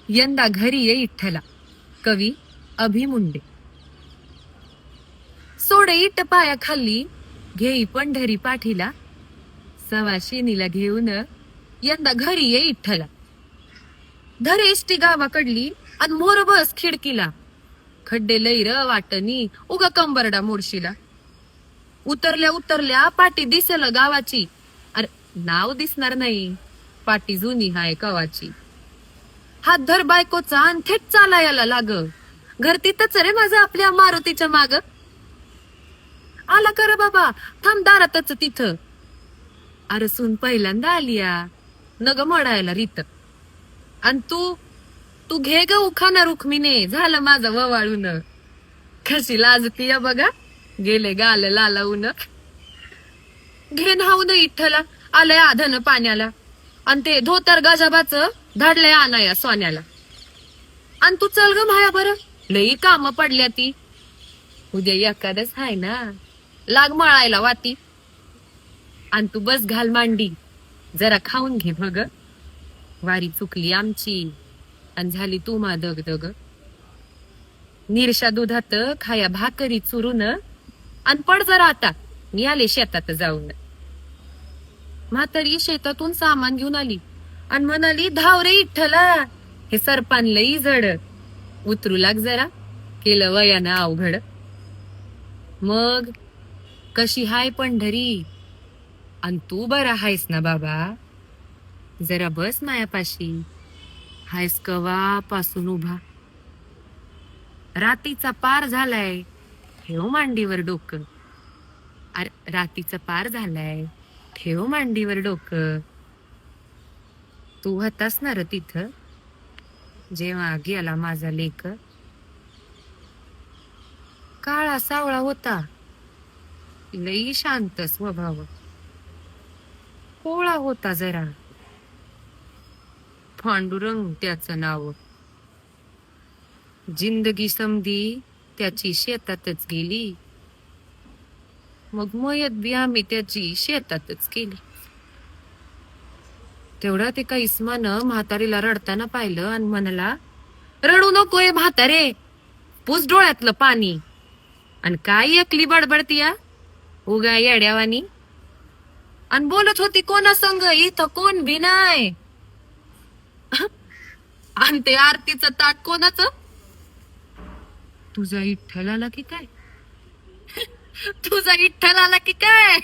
यंदा घरी ये इठ्ठला. कवी अभिमुंडे. सोडे इट पाया खाल्ली, घेई पंढरी पाठीला. सवाशिनीला घेऊन यंदा घरी ये इठ्ठला. धरे एसटी गावाकडली आणि मोर बस खिडकीला. खड्डे लैर वाटणी उगा कंबरडा मोडशीला. उतरल्या उतरल्या पाटी दिसेल गावाची. अरे नाव दिसणार नाही, पाटी जुनी हाय कवाची. हात धर बायकोचा आणि थेट चालायला लाग. घर तिथंच रे माझं आपल्या मारुतीच्या माग. आला कर बाबा, थांब दारातच तिथं. अरे सून पहिल्यांदा आलिया, नग मडायला रीत. आणि तू तू घे ग उखाना रुखमिने, झालं माझं ववाळून. कशी लाजती बघा, गेले गाल लालावून. घे नाहून इठ्ठला, आलंय आधन पाण्याला. आणि ते धोतर गजाबाच धाडलंय आणाया सोन्याला. आणि तू चल ग माया बरं, लई काम पडल्या ती. उद्या एखादच हाय ना, लाग मळायला वाटी. आणि तू बस घाल मांडी, जरा खाऊन घे बघ. वारी चुकली आमची, आणि झाली तू मा दग दग. निरशा दुधात खाया भाकरी चुरून, आणि पड जरा आता, मी आले शेतात जाऊन. म्हातारी शेतातून सामान घेऊन आली आणि म्हणाली, धाव रे इठ्ठला, हे सरपान लई जड. उतरू लाग जरा, केलं वयानं अवघड. मग कशी हाय पंढरी, आणि तू बरा हायस ना बाबा. जरा बस मायापाशी, हायस कवा पासून उभा. रातीचा पार झालाय, ठेव मांडीवर डोकं. अरे रातीचा पार झालाय, ठेव मांडीवर डोकं. तू होतास ना र तिथं, जेव्हा गेला माझा लेक. काळा सावळा होता, लई शांत स्वभाव. कोळा होता जरा, पांडुरंग त्याचं नाव. जिंदगी समधी त्याची शेतातच गेली, मग मयत बी आम्ही त्याची शेतातच केली. तेवढा ते काही इस्मानं म्हातारीला रडताना पाहिलं आणि म्हणाला, रडू नकोय म्हातारे, पुस डोळ्यातलं पाणी. आणि काय एकली बडबडतीया उगा येड्यावानी. आणि बोलत होती कोणा संग, इथं कोण भी नाही. आणि ते आरतीचं ताट कोणाचं, तुझा इठ्ठल आला की काय, तुझा इठ्ठल आला की काय.